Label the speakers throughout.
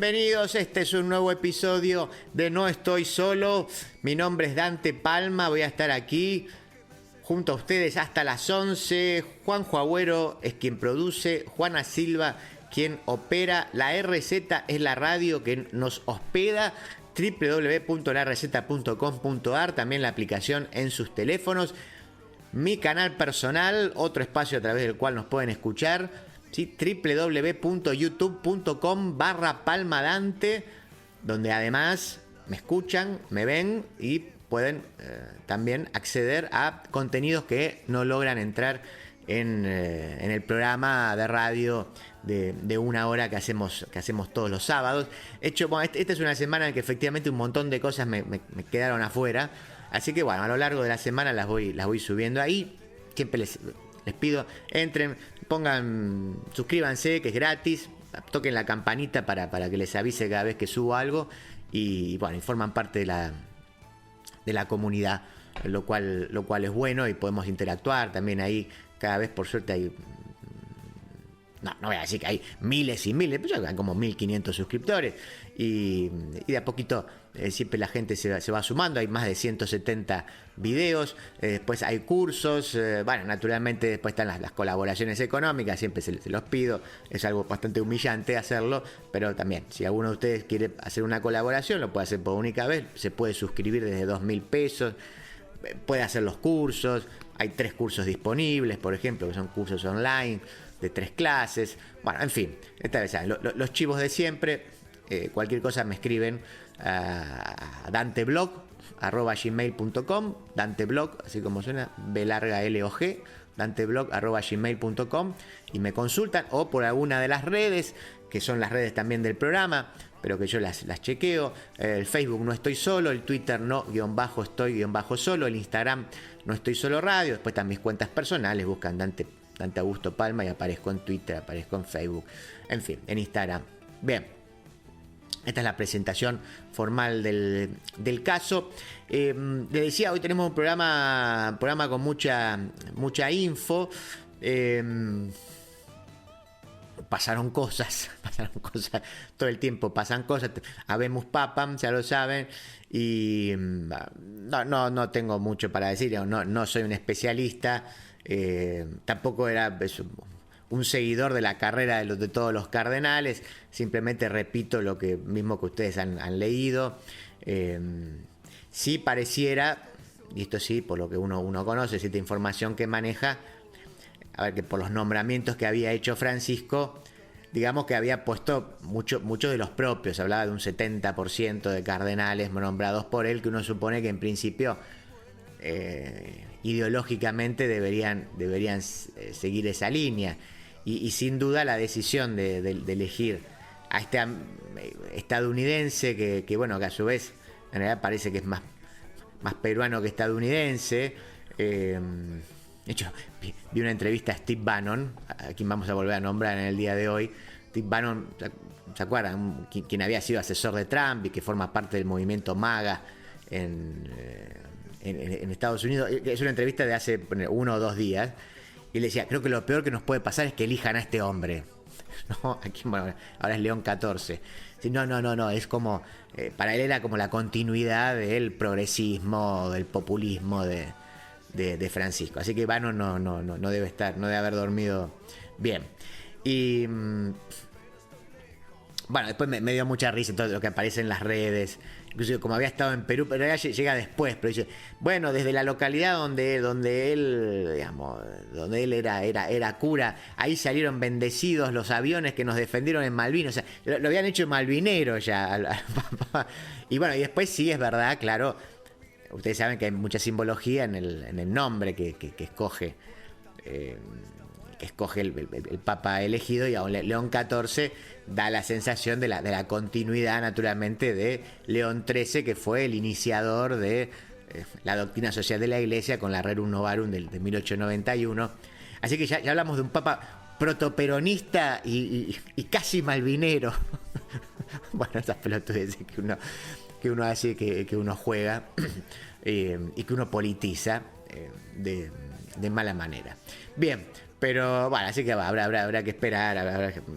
Speaker 1: bienvenidos. Este es un nuevo episodio de No Estoy Solo. Mi nombre es Dante Palma. Voy a estar aquí junto a ustedes hasta las 11. Juanjo Agüero es quien produce. Juana Silva quien opera. La RZ es la radio que nos hospeda. www.larz.com.ar. También la aplicación en sus teléfonos. Mi canal personal, otro espacio a través del cual nos pueden escuchar. ¿Sí? www.youtube.com/palmadante, donde además me escuchan, me ven y pueden también acceder a contenidos que no logran entrar en el programa de radio de una hora que hacemos todos los sábados. Esta es una semana en que efectivamente un montón de cosas me quedaron afuera, así que bueno, a lo largo de la semana las voy subiendo ahí. Siempre les pido, entren, suscríbanse, que es gratis, toquen la campanita para que les avise cada vez que subo algo y bueno, y forman parte de la comunidad, lo cual es bueno y podemos interactuar también ahí. Cada vez, por suerte, hay... No voy a decir que hay miles y miles, pero ya hay como 1500 suscriptores y de a poquito siempre la gente se va sumando. Hay más de 170 videos, después hay cursos, bueno, naturalmente después están las colaboraciones económicas, siempre se los pido, es algo bastante humillante hacerlo, pero también si alguno de ustedes quiere hacer una colaboración lo puede hacer por única vez, se puede suscribir desde 2.000 pesos, puede hacer los cursos, hay 3 cursos disponibles, por ejemplo, que son cursos online de 3 clases. Bueno, en fin, esta vez los chivos de siempre. Cualquier cosa me escriben a danteblog@gmail.com, danteblog, así como suena, B-L-O-G, danteblog@gmail.com, y me consultan, o por alguna de las redes, que son las redes también del programa, pero que yo las chequeo. El Facebook No Estoy Solo, el Twitter No_Estoy_Solo, el Instagram No Estoy Solo Radio. Después están mis cuentas personales, buscan Dante Augusto Palma y aparezco en Twitter, aparezco en Facebook, en fin, en Instagram. Bien, esta es la presentación formal del caso. Les decía, hoy tenemos un programa con mucha info. Pasaron cosas todo el tiempo, pasan cosas. Habemos papam, ya lo saben, y no tengo mucho para decir, no soy un especialista. Tampoco era un seguidor de la carrera de todos los cardenales, simplemente repito lo que mismo que ustedes han leído. Sí pareciera, y esto sí, por lo que uno conoce, cierta información que maneja, a ver, que por los nombramientos que había hecho Francisco, digamos que había puesto muchos de los propios, hablaba de un 70% de cardenales nombrados por él, que uno supone que en principio ideológicamente deberían seguir esa línea, y sin duda la decisión de elegir a este estadounidense que bueno, que a su vez en realidad parece que es más peruano que estadounidense. De hecho, vi una entrevista a Steve Bannon, a quien vamos a volver a nombrar en el día de hoy. Steve Bannon, ¿se acuerdan? Quien había sido asesor de Trump y que forma parte del movimiento MAGA en Estados Unidos. Es una entrevista de hace 1 o 2 días. Y le decía, creo que lo peor que nos puede pasar es que elijan a este hombre. ¿No? Aquí, bueno, ahora es León XIV. No, es como, para él era como la continuidad del progresismo, del populismo de Francisco. Así que Bannon no debe haber dormido bien. Y bueno, después me dio mucha risa todo lo que aparece en las redes, inclusive como había estado en Perú, pero ya llega después, pero dice, bueno, desde la localidad donde él, digamos, donde él era cura, ahí salieron bendecidos los aviones que nos defendieron en Malvinas. O sea, lo habían hecho malvinero ya. Y bueno, y después sí es verdad, claro, ustedes saben que hay mucha simbología en el nombre que escoge el Papa elegido, y aún León XIV da la sensación de la continuidad, naturalmente, de León XIII, que fue el iniciador de la doctrina social de la Iglesia con la Rerum Novarum de 1891. Así que ya hablamos de un Papa protoperonista y casi malvinero. Bueno, esas pelotudeces que uno hace, que uno juega y que uno politiza de mala manera. Bien, Pero bueno, así que habrá que esperar,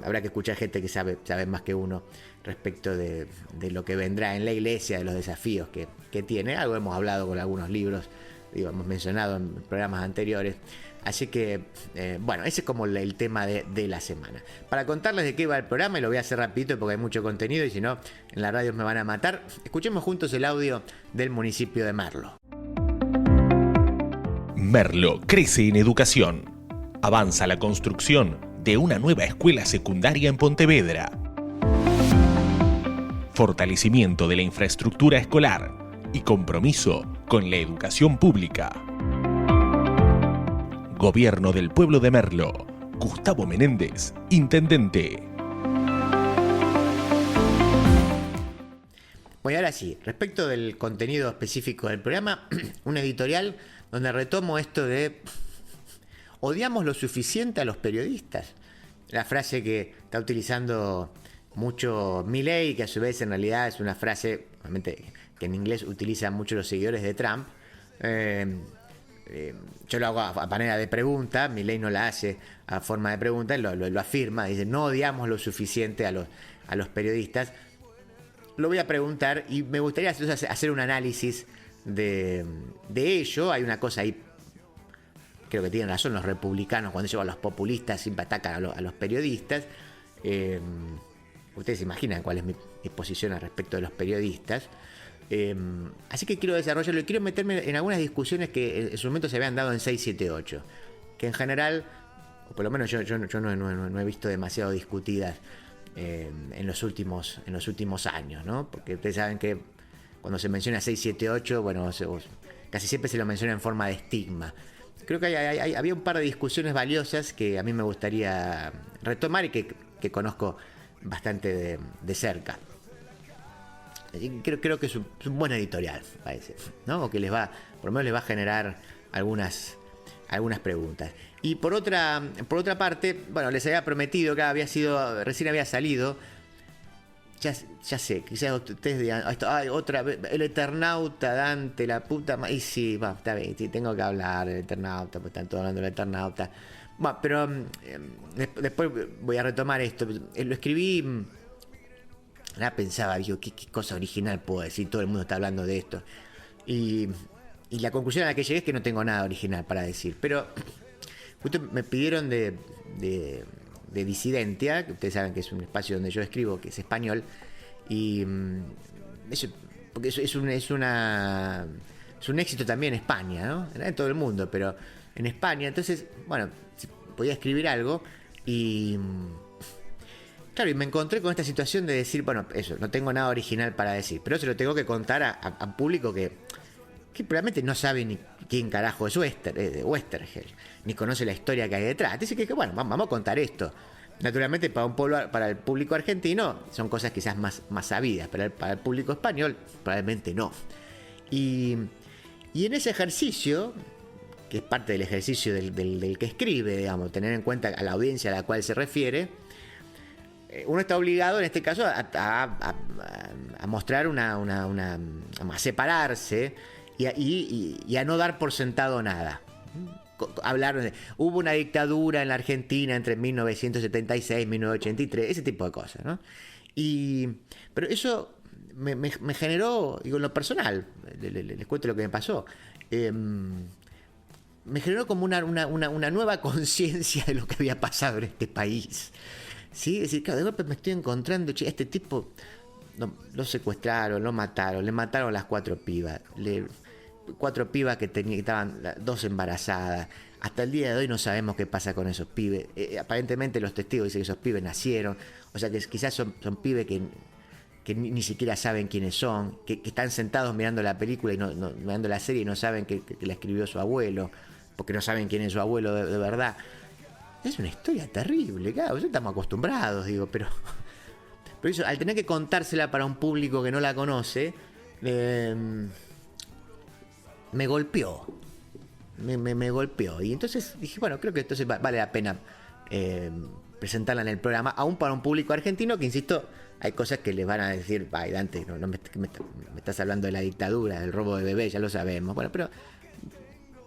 Speaker 1: habrá que escuchar gente que sabe más que uno respecto de lo que vendrá en la iglesia, de los desafíos que tiene. Algo hemos hablado con algunos libros, hemos mencionado en programas anteriores. Así que, bueno, ese es como el tema de la semana. Para contarles de qué va el programa, y lo voy a hacer rapidito porque hay mucho contenido y si no, en la radio me van a matar. Escuchemos juntos el audio del municipio de Merlo.
Speaker 2: Merlo crece en educación. Avanza la construcción de una nueva escuela secundaria en Pontevedra. Fortalecimiento de la infraestructura escolar y compromiso con la educación pública. Gobierno del Pueblo de Merlo. Gustavo Menéndez, Intendente.
Speaker 1: Bueno, ahora sí, respecto del contenido específico del programa, un editorial donde retomo esto de odiamos lo suficiente a los periodistas. La frase que está utilizando mucho Milei, que a su vez en realidad es una frase, obviamente, que en inglés utilizan mucho los seguidores de Trump. Yo lo hago a manera de pregunta, Milei no la hace a forma de pregunta, lo afirma, dice, no odiamos lo suficiente a los periodistas. Lo voy a preguntar y me gustaría hacer un análisis de ello. Hay una cosa ahí, creo que tienen razón los republicanos cuando llevan a los populistas, siempre atacan a los periodistas. Ustedes se imaginan cuál es mi posición al respecto de los periodistas. Así que quiero desarrollarlo y quiero meterme en algunas discusiones que en su momento se habían dado en 678, que en general, o por lo menos yo no he visto demasiado discutidas en los últimos años, ¿no? Porque ustedes saben que cuando se menciona 678, bueno, casi siempre se lo menciona en forma de estigma. Creo que había un par de discusiones valiosas que a mí me gustaría retomar y que conozco bastante de cerca. Creo que es un buen editorial, parece, ¿no? O que por lo menos les va a generar algunas preguntas. Y por otra parte, bueno, les había prometido que recién había salido. Ya sé, quizás ustedes digan, otra vez, el Eternauta, Dante, la puta madre. Y sí, está bien, sí, tengo que hablar del Eternauta, pues están todos hablando del Eternauta. Bueno, pero después voy a retomar esto. Lo escribí, pensaba, digo, ¿qué cosa original puedo decir? Todo el mundo está hablando de esto. Y la conclusión a la que llegué es que no tengo nada original para decir. Pero justo me pidieron de Disidentia, que ustedes saben que es un espacio donde yo escribo, que es español, y porque es un éxito también en España, ¿no? En todo el mundo, pero en España. Entonces, bueno, podía escribir algo y claro, y me encontré con esta situación de decir, bueno, eso, no tengo nada original para decir, pero se lo tengo que contar a público que probablemente no sabe ni quién carajo es Westergel, ni conoce la historia que hay detrás. Dice que bueno, vamos a contar esto. Naturalmente para el público argentino son cosas quizás más sabidas, pero para el público español probablemente no. Y en ese ejercicio, que es parte del ejercicio del que escribe, digamos, tener en cuenta a la audiencia a la cual se refiere, uno está obligado en este caso a mostrar a separarse y a no dar por sentado nada. Hubo una dictadura en la Argentina entre 1976 y 1983, ese tipo de cosas, ¿no? Pero eso me generó, digo, en lo personal, les cuento lo que me pasó, me generó como una nueva conciencia de lo que había pasado en este país. ¿Sí? Es decir, claro, de golpe me estoy encontrando, este tipo lo secuestraron, lo mataron, le mataron las 4 pibas, 4 pibas que estaban 2 embarazadas. Hasta el día de hoy no sabemos qué pasa con esos pibes. Aparentemente los testigos dicen que esos pibes nacieron, o sea que quizás son pibes que ni siquiera saben quiénes son, que están sentados mirando la película y mirando la serie y no saben que la escribió su abuelo, porque no saben quién es su abuelo de verdad. Es una historia terrible, claro, ya estamos acostumbrados, digo, pero eso, al tener que contársela para un público que no la conoce, me golpeó. Me golpeó. Y entonces dije, bueno, creo que entonces vale la pena presentarla en el programa, aún para un público argentino que, insisto, hay cosas que les van a decir, ay, Dante, no me estás hablando de la dictadura, del robo de bebés, ya lo sabemos. Bueno, pero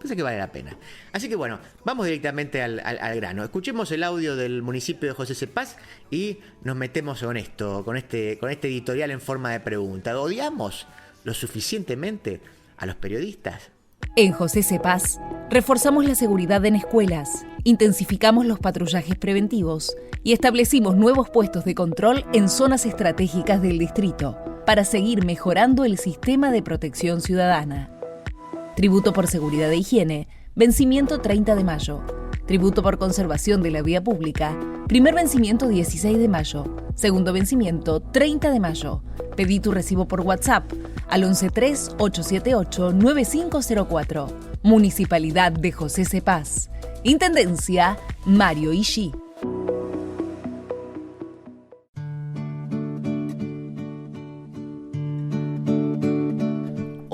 Speaker 1: Parece que vale la pena. Así que bueno, vamos directamente al grano. Escuchemos el audio del municipio de José Cepaz y nos metemos con esto, con este editorial en forma de pregunta. ¿Odiamos lo suficientemente a los periodistas?
Speaker 3: En José Cepaz, reforzamos la seguridad en escuelas, intensificamos los patrullajes preventivos y establecimos nuevos puestos de control en zonas estratégicas del distrito para seguir mejorando el sistema de protección ciudadana. Tributo por seguridad e higiene, vencimiento 30 de mayo. Tributo por conservación de la vía pública, primer vencimiento 16 de mayo. Segundo vencimiento 30 de mayo. Pedí tu recibo por WhatsApp al 113-878-9504. Municipalidad de José Cepaz. Intendencia Mario Ishii.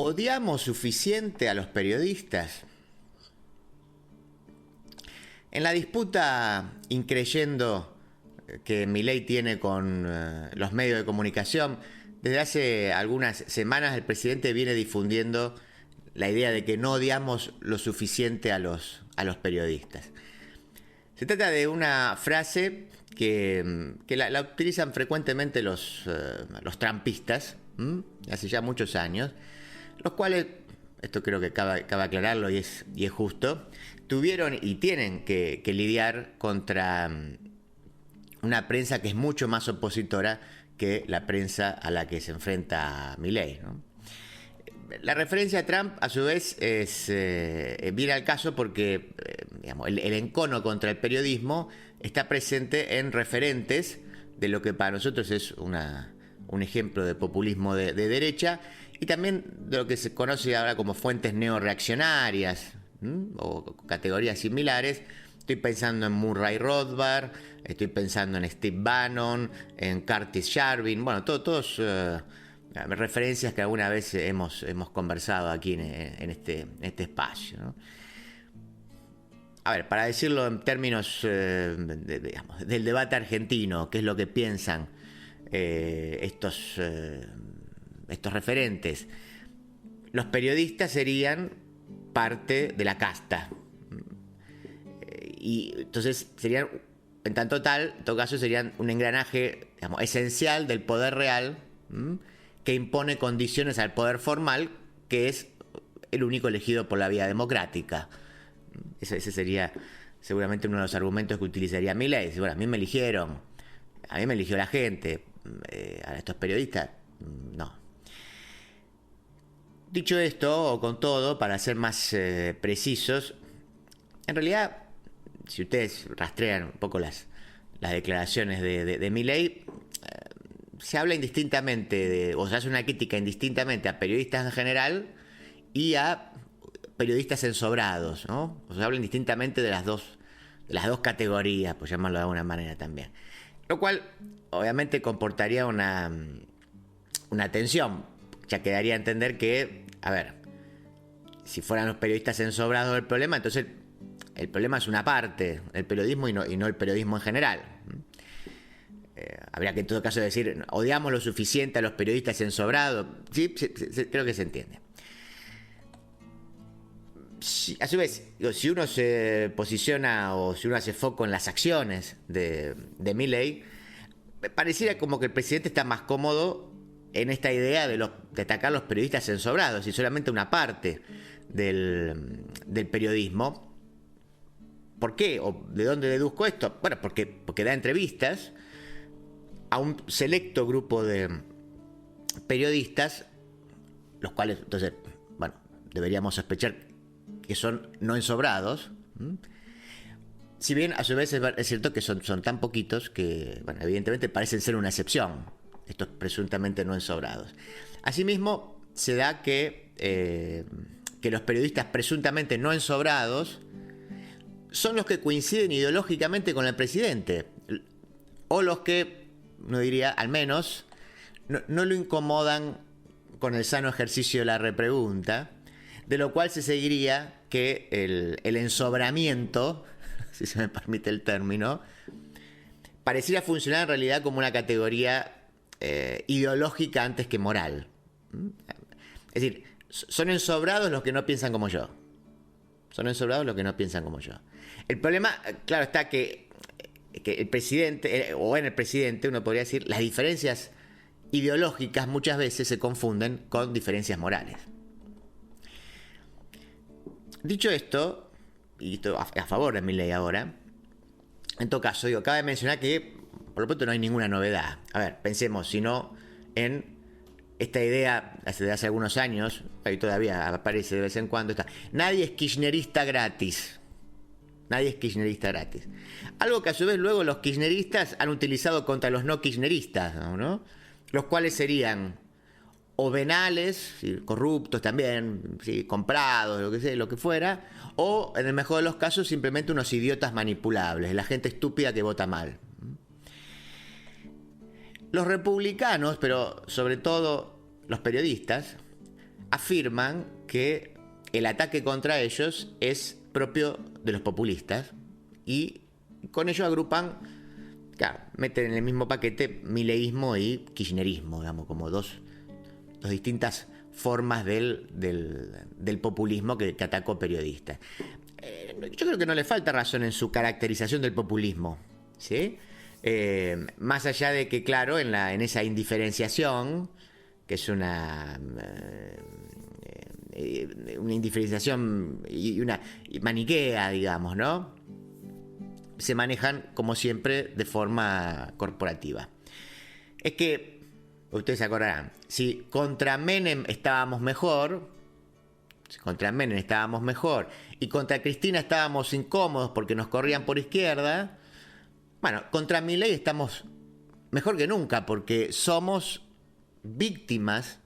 Speaker 1: ¿Odiamos suficiente a los periodistas? En la disputa increyendo que Milei tiene con los medios de comunicación, desde hace algunas semanas el presidente viene difundiendo la idea de que no odiamos lo suficiente a los periodistas. Se trata de una frase que la utilizan frecuentemente los trampistas, hace ya muchos años, los cuales, esto creo que cabe aclararlo y es justo, tuvieron y tienen que lidiar contra una prensa que es mucho más opositora que la prensa a la que se enfrenta Milei, ¿no? La referencia a Trump, a su vez, viene al caso porque digamos, el encono contra el periodismo está presente en referentes de lo que para nosotros es un ejemplo de populismo de derecha, y también de lo que se conoce ahora como fuentes neoreaccionarias o categorías similares. Estoy pensando en Murray Rothbard, estoy pensando en Steve Bannon, en Curtis Yarvin, bueno, todos referencias que alguna vez hemos conversado aquí en este espacio, ¿no? A ver, para decirlo en términos digamos, del debate argentino, ¿qué es lo que piensan estos referentes? Los periodistas serían parte de la casta. Y entonces serían, en tanto tal, en todo caso serían un engranaje, digamos, esencial del poder real, que impone condiciones al poder formal, que es el único elegido por la vía democrática. Ese sería seguramente uno de los argumentos que utilizaría Milei. Bueno, a mí me eligió la gente, a estos periodistas, no. Dicho esto, o con todo, para ser más precisos, en realidad, si ustedes rastrean un poco las declaraciones de Milei, se habla indistintamente, o se hace una crítica indistintamente a periodistas en general y a periodistas ensobrados, ¿no? O se habla indistintamente de las dos categorías, por llamarlo de alguna manera también. Lo cual, obviamente, comportaría una tensión. Ya quedaría a entender que, a ver, si fueran los periodistas ensobrados el problema, entonces el problema es una parte, el periodismo y no el periodismo en general. Habría que en todo caso decir, odiamos lo suficiente a los periodistas ensobrados. Sí, creo que se entiende. A su vez, si uno se posiciona o si uno hace foco en las acciones de Milei, pareciera como que el presidente está más cómodo en esta idea de atacar a los periodistas ensobrados y solamente una parte del periodismo. ¿Por qué? ¿O de dónde deduzco esto? Bueno, porque da entrevistas a un selecto grupo de periodistas, los cuales, entonces, bueno, deberíamos sospechar que son no ensobrados. Si bien, a su vez, es cierto que son tan poquitos que, bueno, evidentemente parecen ser una excepción, estos presuntamente no ensobrados. Asimismo, se da que los periodistas presuntamente no ensobrados son los que coinciden ideológicamente con el presidente, o los que, no diría, al menos, no lo incomodan con el sano ejercicio de la repregunta, de lo cual se seguiría que el ensobramiento, si se me permite el término, pareciera funcionar en realidad como una categoría ideológica antes que moral. Es decir, son ensobrados los que no piensan como yo. Son ensobrados los que no piensan como yo. El problema, claro, está que el presidente, o en el presidente, uno podría decir, las diferencias ideológicas muchas veces se confunden con diferencias morales. Dicho esto, y esto a favor de Milei ahora, en todo caso, cabe mencionar que por lo pronto no hay ninguna novedad. A ver, pensemos, sino en esta idea desde hace algunos años, ahí todavía aparece de vez en cuando, nadie es kirchnerista gratis. Nadie es kirchnerista gratis. Algo que a su vez luego los kirchneristas han utilizado contra los no kirchneristas, ¿no? Los cuales serían o venales, ¿sí?, corruptos también, ¿sí?, comprados, lo que fuera, o en el mejor de los casos simplemente unos idiotas manipulables, la gente estúpida que vota mal. Los republicanos, pero sobre todo los periodistas, afirman que el ataque contra ellos es propio de los populistas y con ello agrupan, claro, meten en el mismo paquete mileísmo y kirchnerismo, digamos, como dos distintas formas del populismo que atacó periodistas. Yo creo que no le falta razón en su caracterización del populismo, ¿sí? Más allá de que, claro, en esa indiferenciación, que es una indiferenciación y una maniquea, digamos, ¿no?, se manejan, como siempre, de forma corporativa. Es que, ustedes se acordarán, si contra Menem estábamos mejor y contra Cristina estábamos incómodos porque nos corrían por izquierda, bueno, contra Milei estamos mejor que nunca porque somos víctimas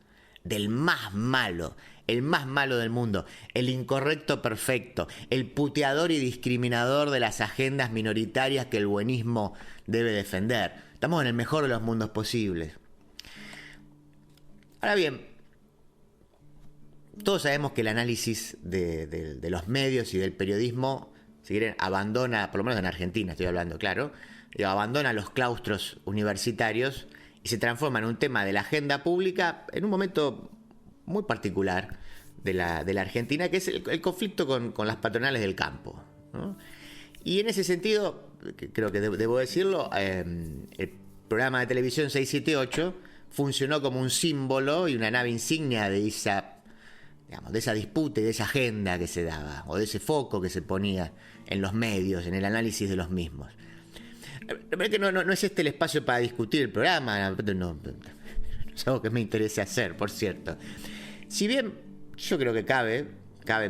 Speaker 1: del más malo, el más malo del mundo, el incorrecto perfecto, el puteador y discriminador de las agendas minoritarias que el buenismo debe defender. Estamos en el mejor de los mundos posibles. Ahora bien, todos sabemos que el análisis de los medios y del periodismo, si quieren, abandona, por lo menos en Argentina estoy hablando, claro, abandona los claustros universitarios y se transforma en un tema de la agenda pública en un momento muy particular de la Argentina, que es el conflicto con las patronales del campo, ¿no? Y en ese sentido, creo que debo decirlo, el programa de televisión 678 funcionó como un símbolo y una nave insignia de esa disputa y de esa agenda que se daba, o de ese foco que se ponía en los medios, en el análisis de los mismos. La verdad que no es este el espacio para discutir el programa, no es algo que me interese hacer, por cierto. Si bien yo creo que cabe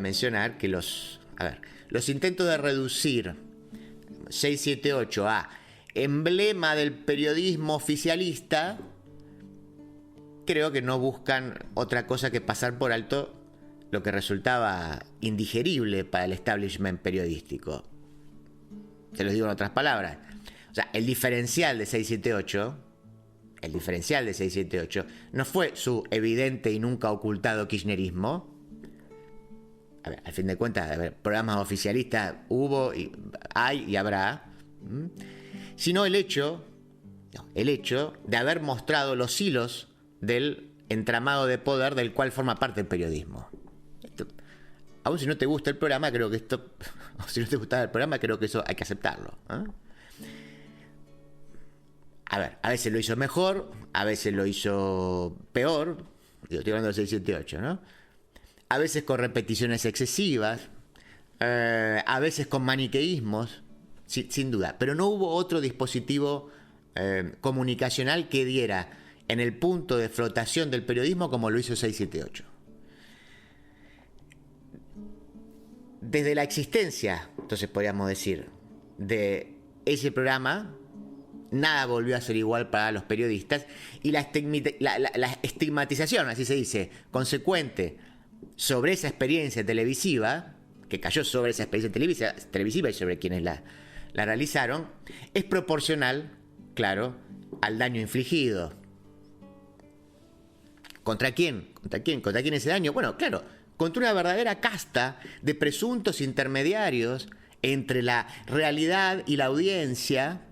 Speaker 1: mencionar que los intentos de reducir 678 a emblema del periodismo oficialista, creo que no buscan otra cosa que pasar por alto lo que resultaba indigerible para el establishment periodístico. Se los digo en otras palabras. O sea, el diferencial de 678 no fue su evidente y nunca ocultado kirchnerismo. A ver, al fin de cuentas, programas oficialistas hubo, hay y habrá, sino el hecho de haber mostrado los hilos del entramado de poder del cual forma parte el periodismo. Aún si no te gusta el programa, creo que si no te gustaba el programa, creo que eso hay que aceptarlo, ¿eh? A ver, a veces lo hizo mejor, a veces lo hizo peor, estoy hablando de 678, ¿no? A veces con repeticiones excesivas, a veces con maniqueísmos, sin duda, pero no hubo otro dispositivo comunicacional que diera en el punto de flotación del periodismo como lo hizo 678. Desde la existencia, entonces podríamos decir, de ese programa, nada volvió a ser igual para los periodistas y la estigmatización, así se dice, consecuente sobre esa experiencia televisiva, que cayó sobre esa experiencia televisiva y sobre quienes la realizaron, es proporcional, claro, al daño infligido. ¿Contra quién? ¿Contra quién ese daño? Bueno, claro, contra una verdadera casta de presuntos intermediarios entre la realidad y la audiencia,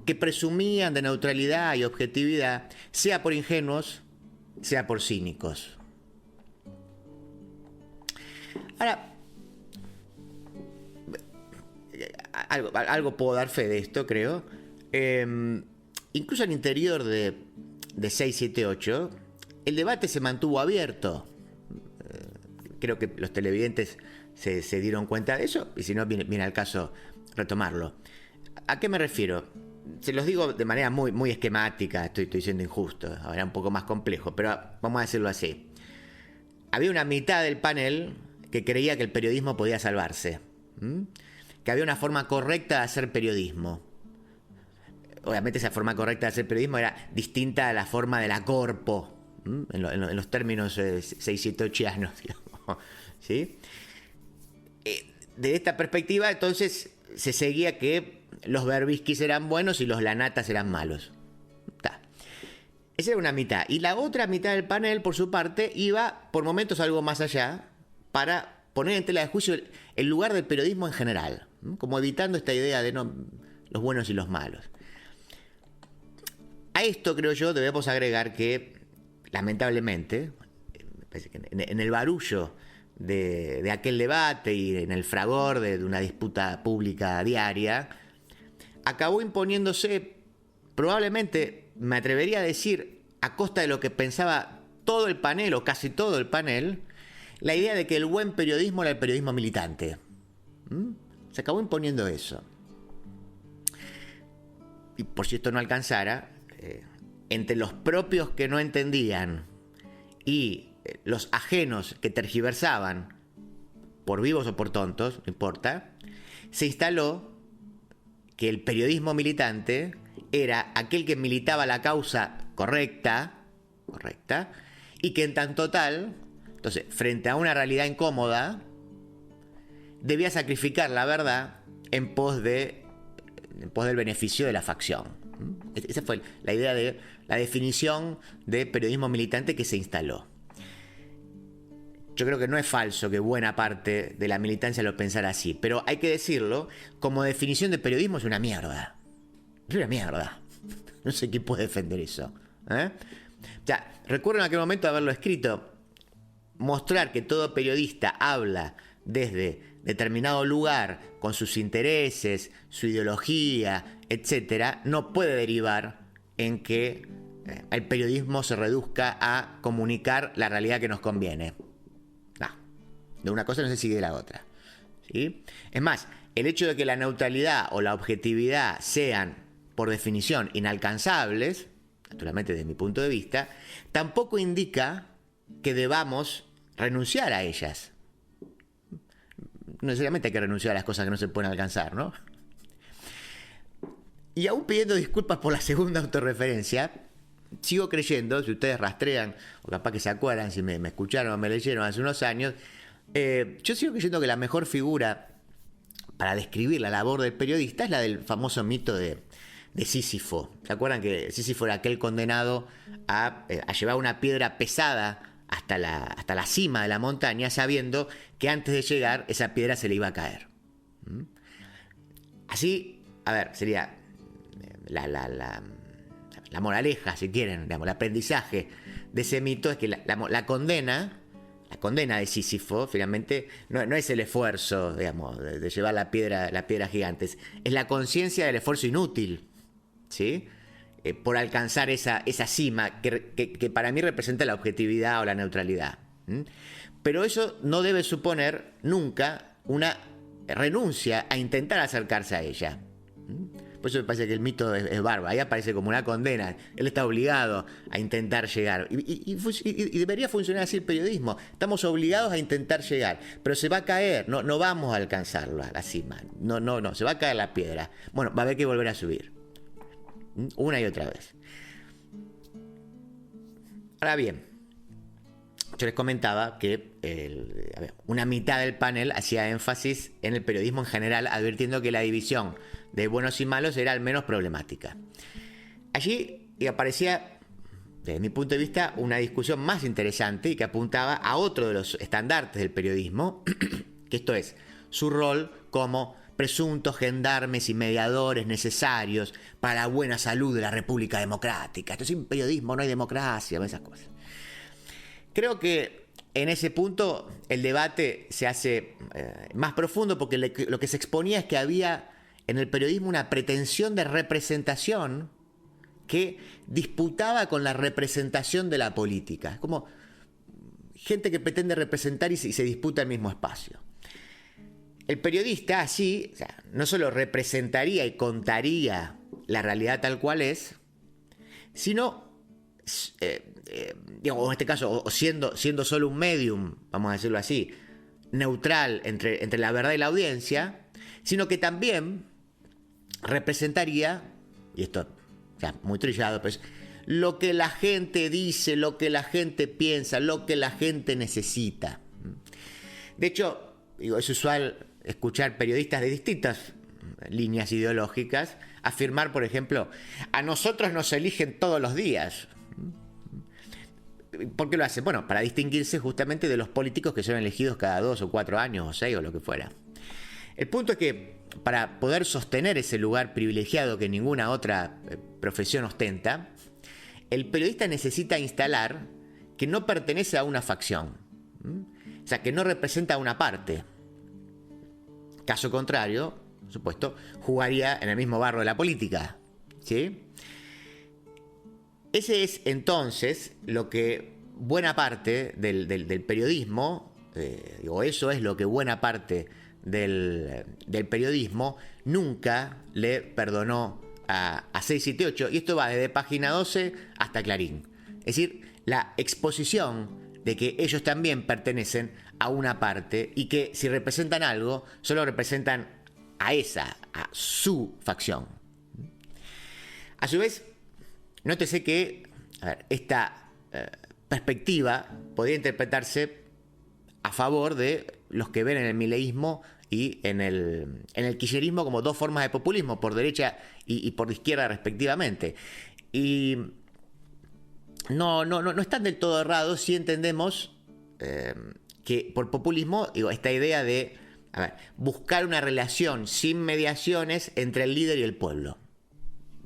Speaker 1: que presumían de neutralidad y objetividad, sea por ingenuos, sea por cínicos. Ahora, algo puedo dar fe de esto, creo. Incluso al interior de 678, el debate se mantuvo abierto. Creo que los televidentes se dieron cuenta de eso, y si no, viene al caso retomarlo. ¿A qué me refiero? Se los digo de manera muy, muy esquemática, estoy siendo injusto, ahora un poco más complejo, pero vamos a decirlo así. Había una mitad del panel que creía que el periodismo podía salvarse, que había una forma correcta de hacer periodismo. Obviamente esa forma correcta de hacer periodismo era distinta a la forma de la corpo, en los términos 678ianos, digamos, ¿sí? De esta perspectiva, entonces, se seguía que los Berbisquis eran buenos y los Lanatas eran malos. Esa era una mitad. Y la otra mitad del panel, por su parte, iba por momentos algo más allá para poner en tela de juicio el lugar del periodismo en general, como evitando esta idea de los buenos y los malos. A esto, creo yo, debemos agregar que, lamentablemente, en el barullo de aquel debate y en el fragor de una disputa pública diaria, acabó imponiéndose, probablemente, me atrevería a decir, a costa de lo que pensaba todo el panel, o casi todo el panel, la idea de que el buen periodismo era el periodismo militante. Se acabó imponiendo eso. Y por si esto no alcanzara, entre los propios que no entendían y los ajenos que tergiversaban, por vivos o por tontos, no importa, se instaló que el periodismo militante era aquel que militaba la causa correcta, y que en tanto tal, entonces, frente a una realidad incómoda, debía sacrificar la verdad en pos del beneficio de la facción. Esa fue la idea de la definición de periodismo militante que se instaló. Yo creo que no es falso que buena parte de la militancia lo pensara así, pero hay que decirlo, como definición de periodismo es una mierda. Es una mierda. No sé quién puede defender eso. Recuerdo en aquel momento haberlo escrito. Mostrar que todo periodista habla desde determinado lugar, con sus intereses, su ideología, etc., no puede derivar en que el periodismo se reduzca a comunicar la realidad que nos conviene. No, de una cosa no se sigue de la otra, ¿sí? Es más, el hecho de que la neutralidad o la objetividad sean, por definición, inalcanzables, naturalmente desde mi punto de vista, tampoco indica que debamos renunciar a ellas. No necesariamente hay que renunciar a las cosas que no se pueden alcanzar, ¿no? Y aún pidiendo disculpas por la segunda autorreferencia, sigo creyendo, si ustedes rastrean, o capaz que se acuerdan, si me escucharon o me leyeron hace unos años, yo sigo creyendo que la mejor figura para describir la labor del periodista es la del famoso mito de Sísifo. ¿Se acuerdan que Sísifo era aquel condenado a llevar una piedra pesada hasta la cima de la montaña, sabiendo que antes de llegar esa piedra se le iba a caer? Así, a ver, sería la moraleja, si quieren, digamos, el aprendizaje de ese mito es que la condena de Sísifo finalmente no es el esfuerzo, digamos, de llevar la piedra gigante, es la conciencia del esfuerzo inútil, ¿sí? Por alcanzar esa cima que para mí representa la objetividad o la neutralidad. Pero eso no debe suponer nunca una renuncia a intentar acercarse a ella. Por eso me parece que el mito es bárbaro. Ahí aparece como una condena. Él está obligado a intentar llegar. Y debería funcionar así el periodismo. Estamos obligados a intentar llegar. Pero se va a caer. No vamos a alcanzarlo a la cima. No. Se va a caer la piedra. Bueno, va a haber que volver a subir. Una y otra vez. Ahora bien, yo les comentaba que una mitad del panel hacía énfasis en el periodismo en general, advirtiendo que la división de buenos y malos era al menos problemática. Allí aparecía, desde mi punto de vista, una discusión más interesante y que apuntaba a otro de los estandartes del periodismo, que esto es, su rol como presuntos gendarmes y mediadores necesarios para la buena salud de la República Democrática. Esto sin periodismo no hay democracia, esas cosas. Creo que en ese punto el debate se hace más profundo porque lo que se exponía es que había en el periodismo una pretensión de representación que disputaba con la representación de la política. Es como gente que pretende representar y se disputa el mismo espacio. El periodista así, o sea, no solo representaría y contaría la realidad tal cual es, sino, digamos, en este caso, o siendo solo un medium, vamos a decirlo así, neutral entre la verdad y la audiencia, sino que también representaría, y esto ya muy trillado, pues, lo que la gente dice, lo que la gente piensa, lo que la gente necesita. De hecho, es usual escuchar periodistas de distintas líneas ideológicas afirmar, por ejemplo, a nosotros nos eligen todos los días. ¿Por qué lo hacen? Bueno, para distinguirse justamente de los políticos que son elegidos cada 2 o 4 años o 6 o lo que fuera. El punto es que para poder sostener ese lugar privilegiado que ninguna otra profesión ostenta, el periodista necesita instalar que no pertenece a una facción, o sea, que no representa a una parte. Caso contrario, por supuesto, jugaría en el mismo barro de la política, ¿sí? Ese es entonces lo que buena parte del periodismo, o eso es lo que buena parte del periodismo nunca le perdonó a 678, y esto va desde Página 12 hasta Clarín. Es decir, la exposición de que ellos también pertenecen a una parte y que si representan algo, solo representan a su facción. A su vez, nótese que esta perspectiva podría interpretarse a favor de los que ven en el mileísmo y en el kirchnerismo como dos formas de populismo, por derecha y por izquierda respectivamente. Y no están del todo errados si entendemos que por populismo, esta idea de buscar una relación sin mediaciones entre el líder y el pueblo.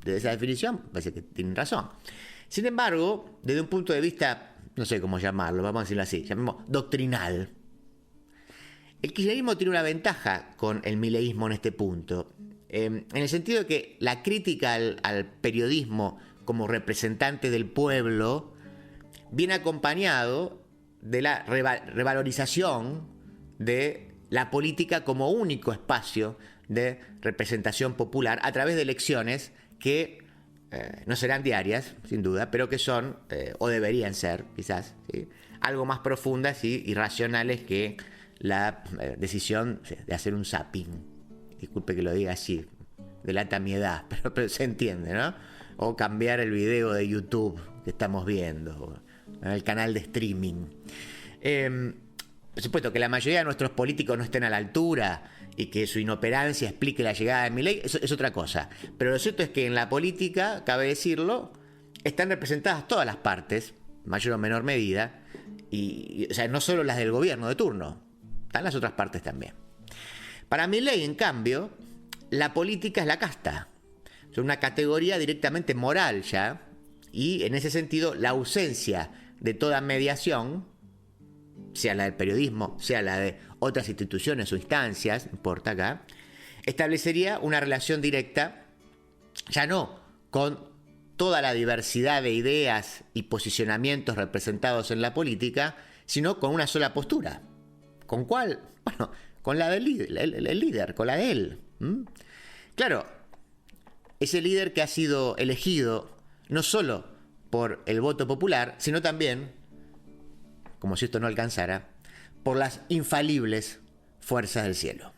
Speaker 1: Desde esa definición, parece que tienen razón. Sin embargo, desde un punto de vista, no sé cómo llamarlo, vamos a decirlo así, llamemos doctrinal, el kirchnerismo tiene una ventaja con el mileísmo en este punto, en el sentido de que la crítica al periodismo como representante del pueblo viene acompañado de la revalorización de la política como único espacio de representación popular a través de elecciones que no serán diarias, sin duda, pero que son, o deberían ser, quizás, ¿sí?, algo más profundas y racionales que la decisión de hacer un zapping. Disculpe que lo diga así, delata mi edad, pero se entiende, ¿no? O cambiar el video de YouTube que estamos viendo, el canal de streaming. Por supuesto que la mayoría de nuestros políticos no estén a la altura y que su inoperancia explique la llegada de Milei, eso es otra cosa. Pero lo cierto es que en la política, cabe decirlo, están representadas todas las partes, mayor o menor medida, y o sea, no solo las del gobierno de turno, están las otras partes también. Para Milei, en cambio, la política es la casta, es una categoría directamente moral ya, y en ese sentido la ausencia de toda mediación, sea la del periodismo, sea la de otras instituciones o instancias, no importa acá, establecería una relación directa, ya no con toda la diversidad de ideas y posicionamientos representados en la política, sino con una sola postura. ¿Con cuál? Bueno, con la del líder, con la de él. Claro, ese líder que ha sido elegido no solo por el voto popular, sino también, como si esto no alcanzara, por las infalibles fuerzas del cielo.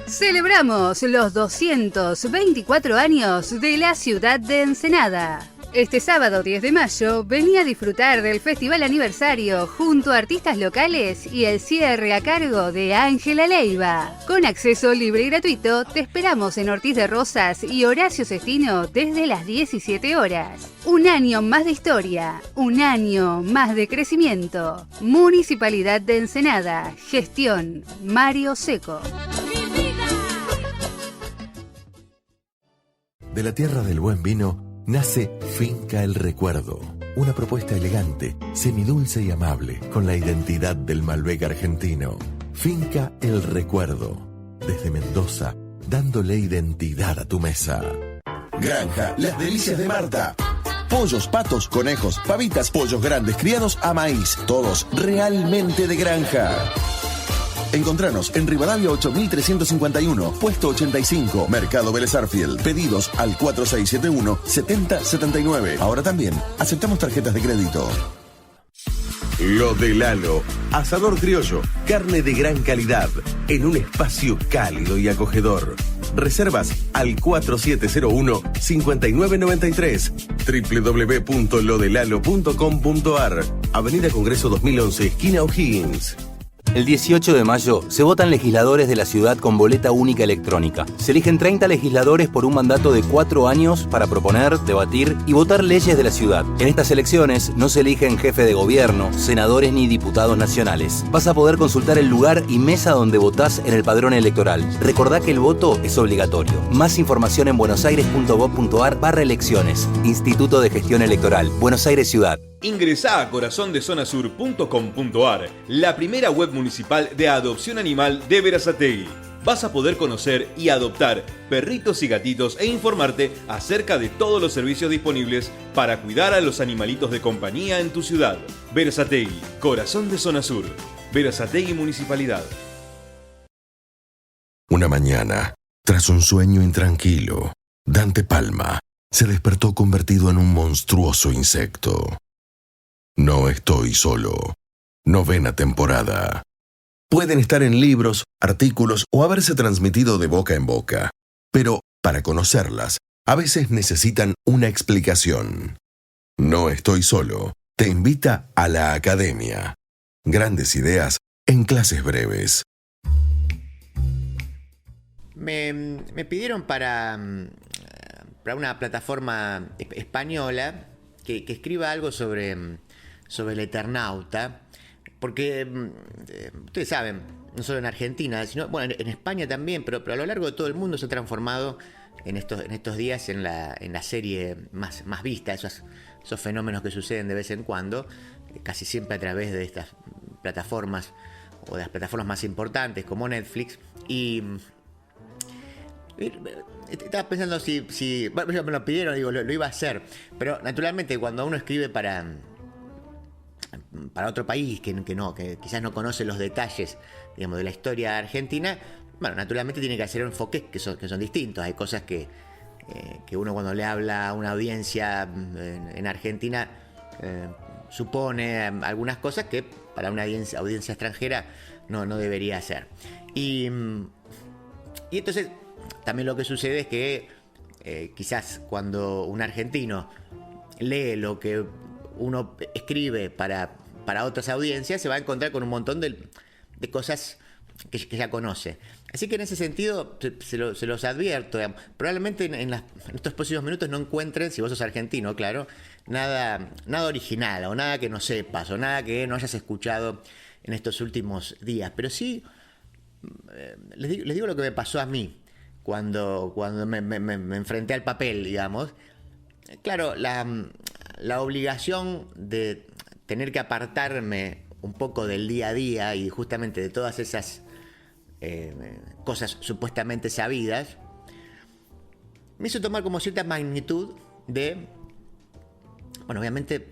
Speaker 4: Celebramos los 224 años de la ciudad de Ensenada. Este sábado 10 de mayo vení a disfrutar del Festival Aniversario junto a artistas locales y el cierre a cargo de Ángela Leiva. Con acceso libre y gratuito, te esperamos en Ortiz de Rosas y Horacio Sestino desde las 17 horas. Un año más de historia, un año más de crecimiento. Municipalidad de Ensenada, gestión Mario Seco.
Speaker 5: De la tierra del buen vino nace Finca El Recuerdo, una propuesta elegante, semidulce y amable, con la identidad del Malbec argentino. Finca El Recuerdo. desde Mendoza, dándole identidad a tu mesa.
Speaker 6: Granja Las Delicias de Marta. Pollos, patos, conejos, pavitas, pollos grandes criados a maíz, todos realmente de granja. Encontranos en Rivadavia 8351, puesto 85, Mercado Vélez Sarsfield. Pedidos al 4671-7079. Ahora también aceptamos tarjetas de crédito. Lo de Lalo, asador criollo, carne de gran calidad, en un espacio cálido y acogedor. Reservas al 4701-5993, www.lodelalo.com.ar, Avenida Congreso 2011, esquina O'Higgins.
Speaker 7: El 18 de mayo se votan legisladores de la ciudad con boleta única electrónica. Se eligen 30 legisladores por un mandato de 4 años para proponer, debatir y votar leyes de la ciudad. En estas elecciones no se eligen jefe de gobierno, senadores ni diputados nacionales. Vas a poder consultar el lugar y mesa donde votás en el padrón electoral. Recordá que el voto es obligatorio. Más información en buenosaires.gov.ar/elecciones. Instituto de Gestión Electoral. Buenos Aires Ciudad.
Speaker 8: Ingresá a corazondezonasur.com.ar, la primera web municipal de adopción animal de Berazategui. Vas a poder conocer y adoptar perritos y gatitos e informarte acerca de todos los servicios disponibles para cuidar a los animalitos de compañía en tu ciudad. Berazategui, corazón de Zona Sur. Berazategui Municipalidad.
Speaker 5: Una mañana, tras un sueño intranquilo, Dante Palma se despertó convertido en un monstruoso insecto. No estoy solo. 9ª temporada. Pueden estar en libros, artículos o haberse transmitido de boca en boca. Pero, para conocerlas, a veces necesitan una explicación. No estoy solo. Te invita a la academia. Grandes ideas en clases breves.
Speaker 1: Me pidieron para una plataforma española que escriba algo sobre el Eternauta, porque ustedes saben, no solo en Argentina, sino bueno, en España también, pero a lo largo de todo el mundo se ha transformado en estos días en la serie más vista, esos fenómenos que suceden de vez en cuando, casi siempre a través de estas plataformas o de las plataformas más importantes como Netflix. Y estaba pensando si bueno, me lo pidieron, digo, lo iba a hacer, pero naturalmente cuando uno escribe para otro país que quizás no conoce los detalles, digamos, de la historia argentina, bueno, naturalmente tiene que hacer enfoques que son distintos. Hay cosas que uno cuando le habla a una audiencia en Argentina supone algunas cosas que para una audiencia extranjera no debería hacer. Y entonces también lo que sucede es que quizás cuando un argentino lee lo que uno escribe para otras audiencias, se va a encontrar con un montón de cosas que ya conoce. Así que en ese sentido se los advierto. Probablemente en estos próximos minutos no encuentren, si vos sos argentino, claro, nada original o nada que no sepas o nada que no hayas escuchado en estos últimos días. Pero sí, les digo lo que me pasó a mí cuando me enfrenté al papel, digamos. Claro, la obligación de tener que apartarme un poco del día a día y justamente de todas esas cosas supuestamente sabidas, me hizo tomar como cierta magnitud de... Bueno, obviamente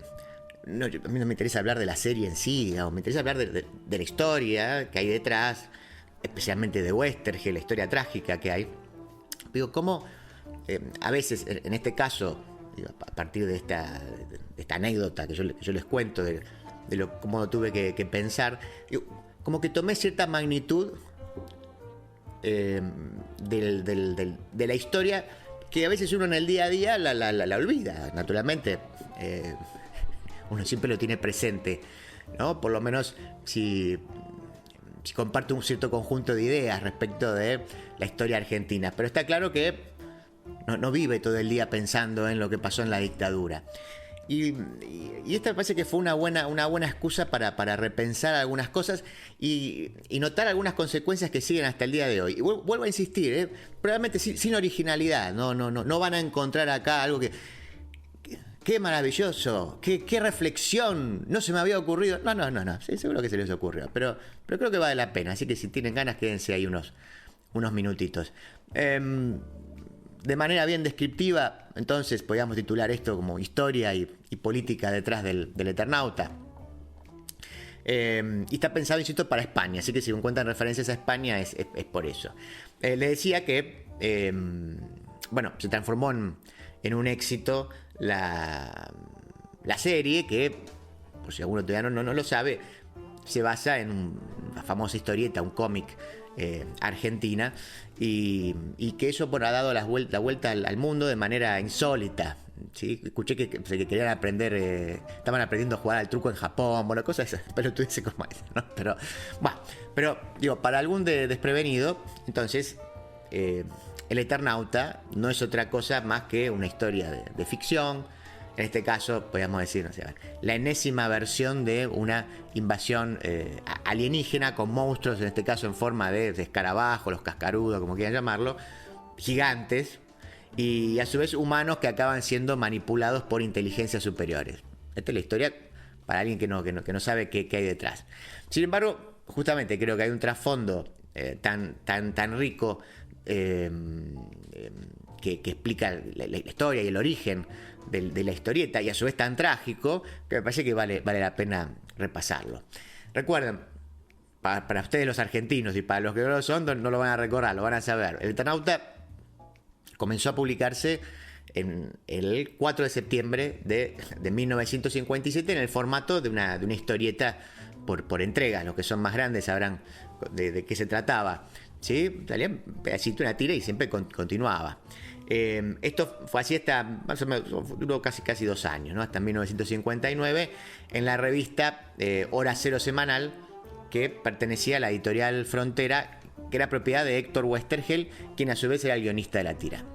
Speaker 1: a mí no me interesa hablar de la serie en sí, digamos, me interesa hablar de la historia que hay detrás, especialmente de Westergel, la historia trágica que hay. Digo, cómo a veces, en este caso, a partir de esta anécdota que yo les cuento de cómo tuve que pensar, como que tomé cierta magnitud de la historia que a veces uno en el día a día la olvida, naturalmente. Uno siempre lo tiene presente, ¿no? Por lo menos si comparte un cierto conjunto de ideas respecto de la historia argentina. Pero está claro que no vive todo el día pensando en lo que pasó en la dictadura. Y esta me parece que fue una buena excusa para repensar algunas cosas y notar algunas consecuencias que siguen hasta el día de hoy. Y vuelvo a insistir, probablemente sin originalidad. No van a encontrar acá algo que... ¡Qué maravilloso! ¡Qué reflexión! No se me había ocurrido. No. Sí, seguro que se les ocurrió. Pero creo que vale la pena. Así que si tienen ganas, quédense ahí unos unos minutitos. De manera bien descriptiva, entonces podríamos titular esto como historia y política detrás del Eternauta. Y está pensado, insisto, para España, así que si encuentran referencias a España es por eso. Le decía que, se transformó en un éxito la serie, que, por si alguno todavía no lo sabe, se basa en una famosa historieta, un cómic argentina, y que eso ha dado la vuelta al mundo de manera insólita. ¿Sí? Escuché que querían aprender, estaban aprendiendo a jugar al truco en Japón, cosas, pero tú dices como eso, ¿no? Pero digo, para algún desprevenido, entonces el Eternauta no es otra cosa más que una historia de ficción. En este caso, podríamos decir, la enésima versión de una invasión alienígena con monstruos, en este caso en forma de escarabajo, los cascarudos, como quieran llamarlo, gigantes, y a su vez humanos que acaban siendo manipulados por inteligencias superiores. Esta es la historia para alguien que no sabe qué hay detrás. Sin embargo, justamente creo que hay un trasfondo tan rico que explica la historia y el origen de la historieta, y a su vez tan trágico, que me parece que vale la pena repasarlo. Recuerden, para ustedes los argentinos y para los que no lo son, no lo van a recordar, lo van a saber. El Eternauta comenzó a publicarse en el 4 de septiembre de 1957 en el formato de una historieta por entregas. Los que son más grandes sabrán de qué se trataba. ¿Sí? Salía un pedacito, una tira y siempre continuaba. Esto fue así hasta, más o menos, duró casi 2 años, ¿no? Hasta 1959, en la revista Hora Cero Semanal, que pertenecía a la editorial Frontera, que era propiedad de Héctor Westergel, quien a su vez era el guionista de la tira.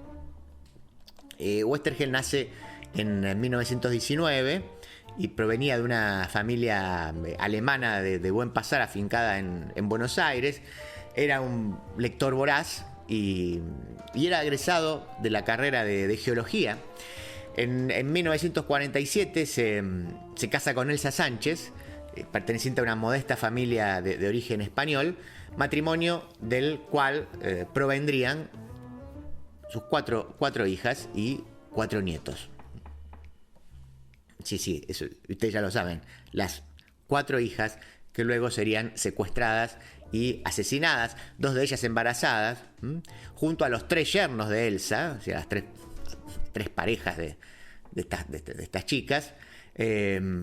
Speaker 1: Westergel nace en 1919 y provenía de una familia alemana de buen pasar, afincada en Buenos Aires. Era un lector voraz y era egresado de la carrera de geología. En 1947 se casa con Elsa Sánchez, perteneciente a una modesta familia de origen español, matrimonio del cual provendrían sus cuatro hijas y 4 nietos. Sí, eso, ustedes ya lo saben, las 4 hijas que luego serían secuestradas y asesinadas, 2 de ellas embarazadas, junto a los 3 yernos de Elsa, o sea, las tres parejas de estas chicas.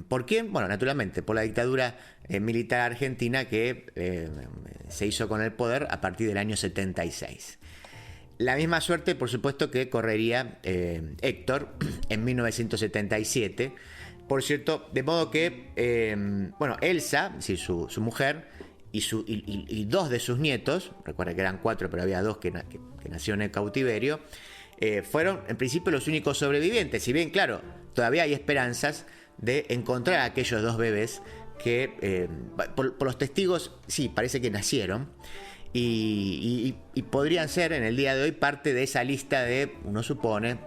Speaker 1: ¿Por quién? Bueno, naturalmente, por la dictadura militar argentina que se hizo con el poder a partir del año 76. La misma suerte, por supuesto, que correría Héctor en 1977. Por cierto, de modo que, Elsa, sí, su mujer, y 2 de sus nietos, recuerda que eran 4, pero había 2 que nacieron en cautiverio, fueron en principio los únicos sobrevivientes. Si bien, claro, todavía hay esperanzas de encontrar a aquellos 2 bebés que, por los testigos, sí, parece que nacieron. Y podrían ser en el día de hoy parte de esa lista de, uno supone,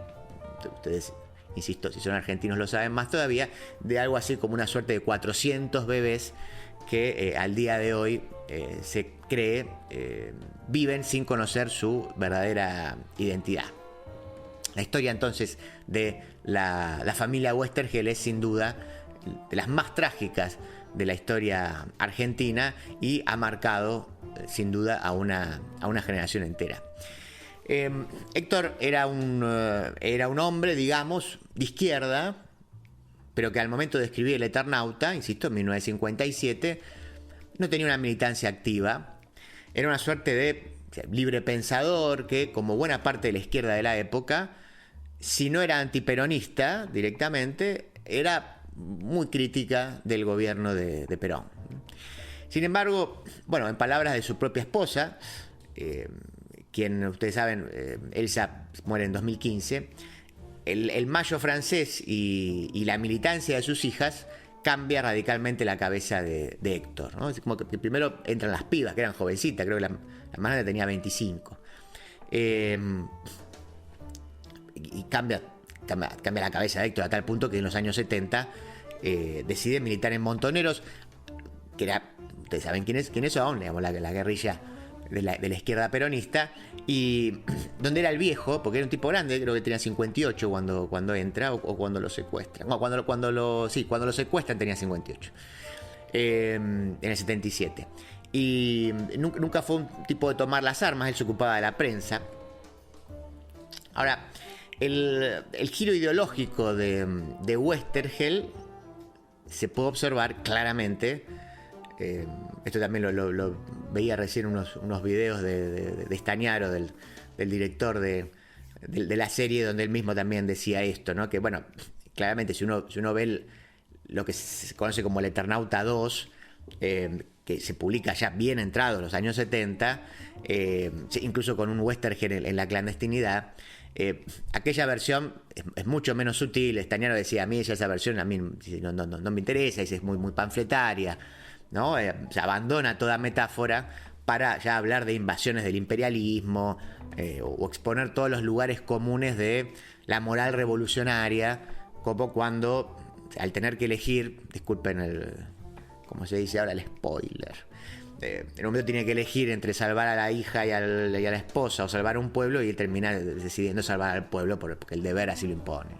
Speaker 1: ustedes, insisto, si son argentinos lo saben más todavía, de algo así como una suerte de 400 bebés que al día de hoy se cree viven sin conocer su verdadera identidad. La historia entonces de la familia Westergel es sin duda de las más trágicas de la historia argentina y ha marcado sin duda a una generación entera. Héctor era un hombre, digamos, de izquierda, pero que al momento de escribir El Eternauta, insisto, en 1957, no tenía una militancia activa. Era una suerte de libre pensador que, como buena parte de la izquierda de la época, si no era antiperonista directamente, era muy crítica del gobierno de Perón. Sin embargo, en palabras de su propia esposa, quien ustedes saben, Elsa muere en 2015, el mayo francés y la militancia de sus hijas cambia radicalmente la cabeza de Héctor, ¿no? Es como que primero entran las pibas, que eran jovencitas, creo que la más grande tenía 25. Y cambia la cabeza de Héctor a tal punto que en los años 70 decide militar en Montoneros, que era, ustedes saben quiénes son, digamos, la guerrilla de la izquierda peronista, y donde era el viejo, porque era un tipo grande, creo que tenía 58 cuando entra, o cuando lo secuestran. No, cuando lo secuestran tenía 58. En el 77. Y nunca fue un tipo de tomar las armas, él se ocupaba de la prensa. Ahora, el giro ideológico de Westergel se puede observar claramente. Esto también lo veía recién unos videos de Stagnaro, del director de la serie, donde él mismo también decía esto, ¿no? Que bueno, claramente si uno ve lo que se conoce como el Eternauta 2, que se publica ya bien entrados los años 70, incluso con un Westergel en la clandestinidad, aquella versión es mucho menos sutil. Stagnaro decía, a mí esa versión a mí no me interesa, es muy, muy panfletaria, ¿no? Se abandona toda metáfora para ya hablar de invasiones del imperialismo, o exponer todos los lugares comunes de la moral revolucionaria, como cuando, al tener que elegir, disculpen como se dice ahora, el spoiler, en un momento tiene que elegir entre salvar a la hija y a la esposa, o salvar a un pueblo, y él termina decidiendo salvar al pueblo porque el deber así lo impone.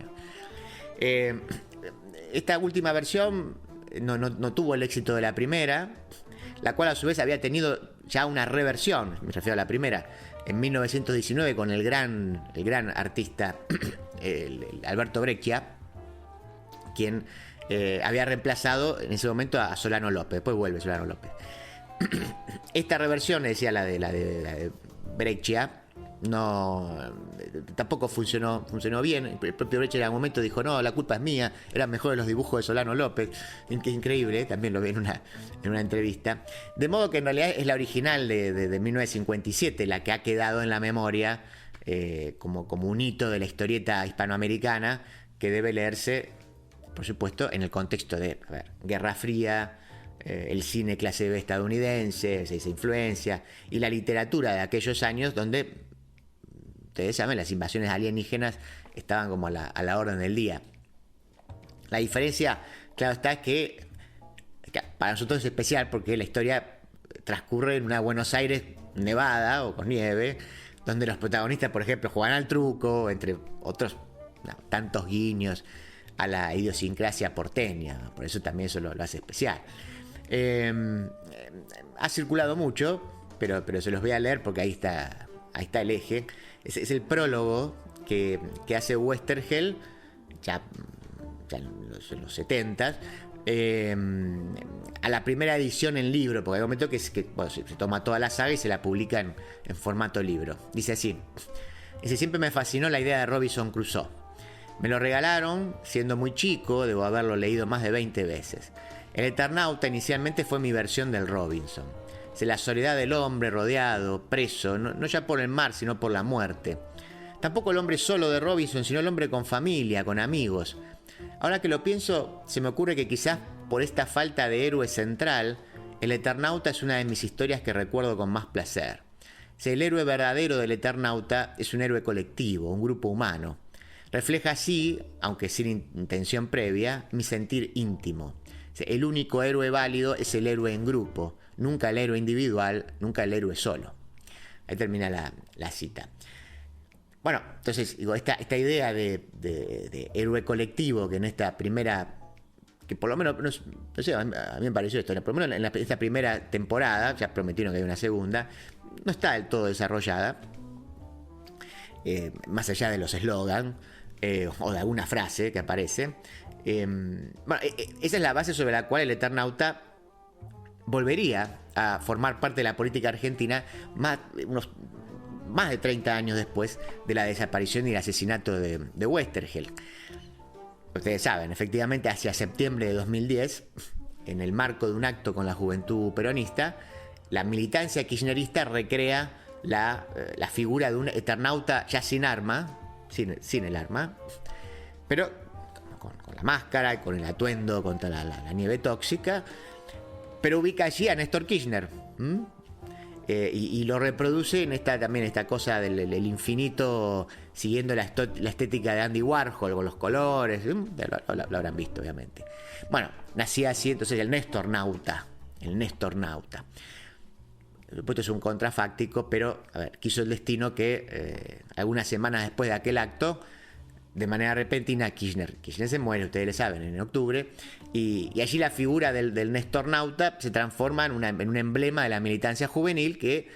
Speaker 1: Esta última versión no tuvo el éxito de la primera, la cual a su vez había tenido ya una reversión, me refiero a la primera, en 1919 con el gran artista el Alberto Breccia, quien había reemplazado en ese momento a Solano López. Después vuelve Solano López. Esta reversión, decía la de Breccia, tampoco funcionó bien. El propio Breccia en algún momento dijo, no, la culpa es mía, eran mejores los dibujos de Solano López. Increíble, también lo vi en una entrevista. De modo que en realidad es la original de 1957 la que ha quedado en la memoria, como un hito de la historieta hispanoamericana, que debe leerse, por supuesto, en el contexto de Guerra Fría, el cine clase B estadounidense, esa influencia, y la literatura de aquellos años donde, ustedes saben, las invasiones alienígenas estaban como a la orden del día. La diferencia, claro está, es que para nosotros es especial porque la historia transcurre en una Buenos Aires nevada o con nieve, donde los protagonistas, por ejemplo, juegan al truco, entre otros tantos guiños a la idiosincrasia porteña. Por eso también eso lo hace especial. Ha circulado mucho, pero se los voy a leer porque ahí está el eje. Es el prólogo que hace Westergel ya en los 70, a la primera edición en libro, porque hay un momento que se toma toda la saga y se la publica en formato libro. Dice así: siempre me fascinó la idea de Robinson Crusoe. Me lo regalaron siendo muy chico, debo haberlo leído más de 20 veces. El Eternauta inicialmente fue mi versión del Robinson. La soledad del hombre rodeado, preso, no ya por el mar, sino por la muerte. Tampoco el hombre solo de Robinson, sino el hombre con familia, con amigos. Ahora que lo pienso, se me ocurre que quizás por esta falta de héroe central, el Eternauta es una de mis historias que recuerdo con más placer. El héroe verdadero del Eternauta es un héroe colectivo, un grupo humano. Refleja así, aunque sin intención previa, mi sentir íntimo. El único héroe válido es el héroe en grupo, nunca el héroe individual, nunca el héroe solo. Ahí termina la cita. Bueno, entonces digo, esta idea de héroe colectivo, que en esta primera, que por lo menos, no sé, a mí me pareció esto, por lo menos en esta primera temporada, ya prometieron que hay una segunda, no está del todo desarrollada, más allá de los eslogans, o de alguna frase que aparece. Bueno, esa es la base sobre la cual el Eternauta volvería a formar parte de la política argentina más de 30 años después de la desaparición y el asesinato de Westergel. Ustedes saben, efectivamente, hacia septiembre de 2010, en el marco de un acto con la juventud peronista, la militancia kirchnerista recrea la figura de un Eternauta ya sin arma, sin el arma, pero con la máscara y con el atuendo contra la nieve tóxica, pero ubica allí a Néstor Kirchner, y lo reproduce en esta cosa del infinito, siguiendo la estética de Andy Warhol con los colores. Lo habrán visto, obviamente. Bueno, nacía así entonces el Nestornauta. por supuesto es un contrafáctico, pero a ver, quiso el destino que algunas semanas después de aquel acto, de manera repentina, Kirchner se muere, ustedes lo saben, en octubre, y allí la figura del Nestornauta se transforma en un emblema de la militancia juvenil que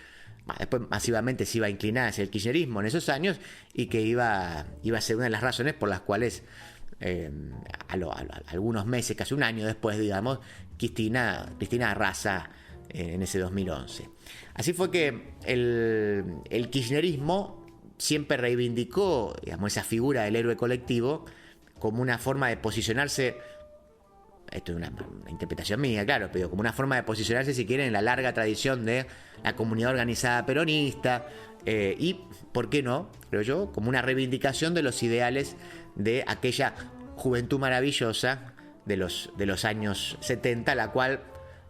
Speaker 1: después masivamente se iba a inclinar hacia el kirchnerismo en esos años, y que iba a ser una de las razones por las cuales algunos meses, casi un año después, digamos, Cristina arrasa en ese 2011. Así fue que el kirchnerismo siempre reivindicó, digamos, esa figura del héroe colectivo como una forma de posicionarse, esto es una interpretación mía, claro, pero como una forma de posicionarse, si quieren, en la larga tradición de la comunidad organizada peronista, y, ¿por qué no?, creo yo, como una reivindicación de los ideales de aquella juventud maravillosa de los años 70, la cual,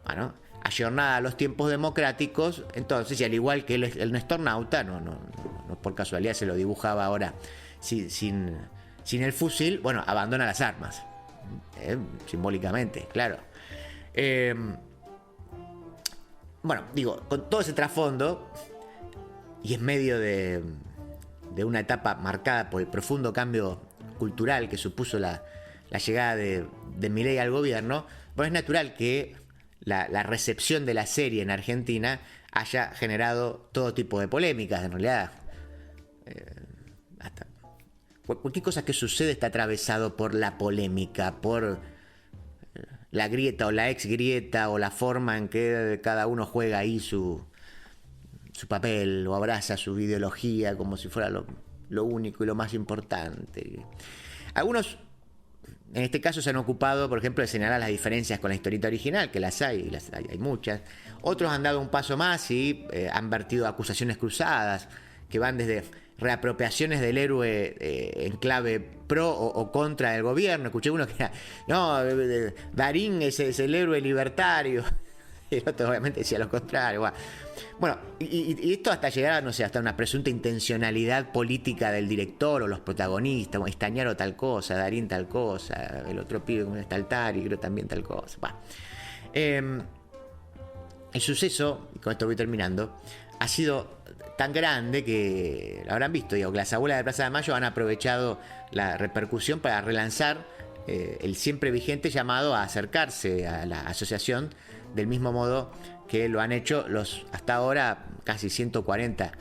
Speaker 1: bueno, ayornada a los tiempos democráticos, entonces, y al igual que el Nestornauta, no por casualidad se lo dibujaba ahora sin el fusil, bueno, abandona las armas, simbólicamente, claro. Bueno, digo, con todo ese trasfondo, y en medio de una etapa marcada por el profundo cambio cultural que supuso la llegada de Milei al gobierno, pues es natural que la recepción de la serie en Argentina haya generado todo tipo de polémicas. En realidad, hasta cualquier cosa que sucede está atravesado por la polémica, por la grieta o la ex grieta, o la forma en que cada uno juega ahí su papel o abraza su ideología como si fuera lo único y lo más importante. Algunos, en este caso, se han ocupado, por ejemplo, de señalar las diferencias con la historieta original, que las hay muchas. Otros han dado un paso más y han vertido acusaciones cruzadas, que van desde reapropiaciones del héroe en clave pro o contra el gobierno. Escuché uno que era, no, Darín es el héroe libertario, y el otro obviamente decía lo contrario. Bueno, y esto hasta llegar, no sé, hasta una presunta intencionalidad política del director o los protagonistas. Bueno, Estañaro tal cosa, Darín tal cosa, el otro pibe como está Altari, creo también tal cosa. El suceso, y con esto voy terminando, ha sido tan grande que lo habrán visto, digo, que las abuelas de Plaza de Mayo han aprovechado la repercusión para relanzar el siempre vigente llamado a acercarse a la asociación, del mismo modo que lo han hecho los hasta ahora casi 140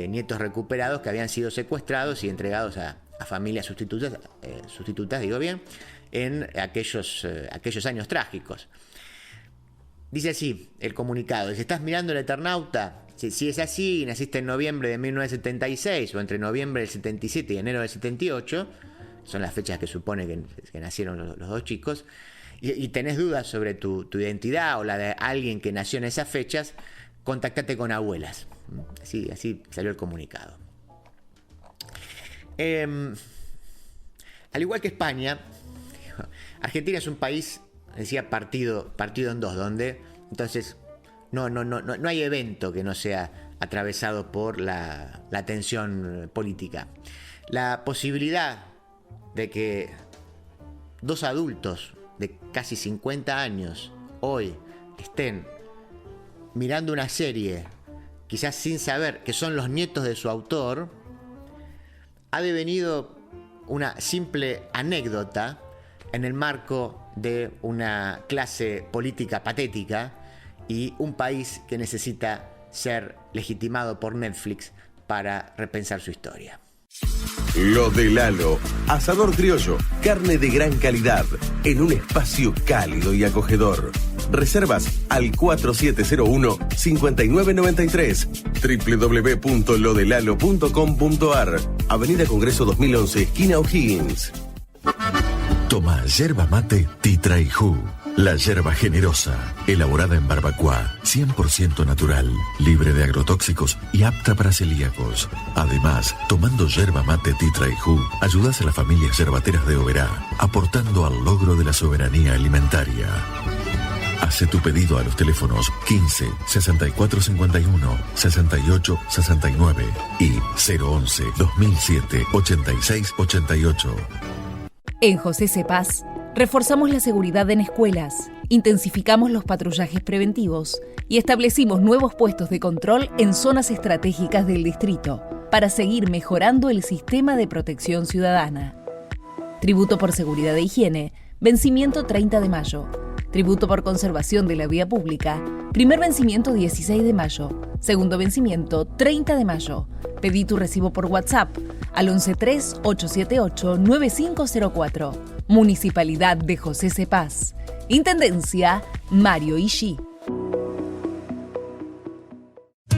Speaker 1: nietos recuperados que habían sido secuestrados y entregados a familias sustitutas, digo bien, en aquellos años trágicos. Dice así el comunicado: si estás mirando el Eternauta, si es así y naciste en noviembre de 1976 o entre noviembre del 77 y enero del 78, son las fechas que supone que nacieron los dos chicos, y tenés dudas sobre tu identidad o la de alguien que nació en esas fechas, contactate con Abuelas. Así salió el comunicado. Al igual que España, Argentina es un país, decía, partido en dos, donde entonces no hay evento que no sea atravesado por la tensión política. La posibilidad de que dos adultos de casi 50 años hoy estén mirando una serie, quizás sin saber que son los nietos de su autor, ha devenido una simple anécdota en el marco de una clase política patética y un país que necesita ser legitimado por Netflix para repensar su historia.
Speaker 6: Lo de Lalo, asador criollo, carne de gran calidad, en un espacio cálido y acogedor. Reservas al 4701-5993, www.lodelalo.com.ar, Avenida Congreso 2011, esquina O'Higgins.
Speaker 5: Toma yerba mate Titraijú, la yerba generosa, elaborada en barbacoa, 100% natural, libre de agrotóxicos y apta para celíacos. Además, tomando yerba mate Titraijú, ayudas a las familias yerbateras de Oberá, aportando al logro de la soberanía alimentaria. Hace tu pedido a los teléfonos 15 64 51 68 69 y 011 2007 86 88.
Speaker 3: En José Cepaz, reforzamos la seguridad en escuelas, intensificamos los patrullajes preventivos y establecimos nuevos puestos de control en zonas estratégicas del distrito para seguir mejorando el sistema de protección ciudadana. Tributo por seguridad e higiene, vencimiento 30 de mayo. Tributo por conservación de la vía pública, primer vencimiento 16 de mayo, segundo vencimiento 30 de mayo. Pedí tu recibo por WhatsApp al 113-878-9504. Municipalidad de José Cepaz. Intendencia Mario Ishii.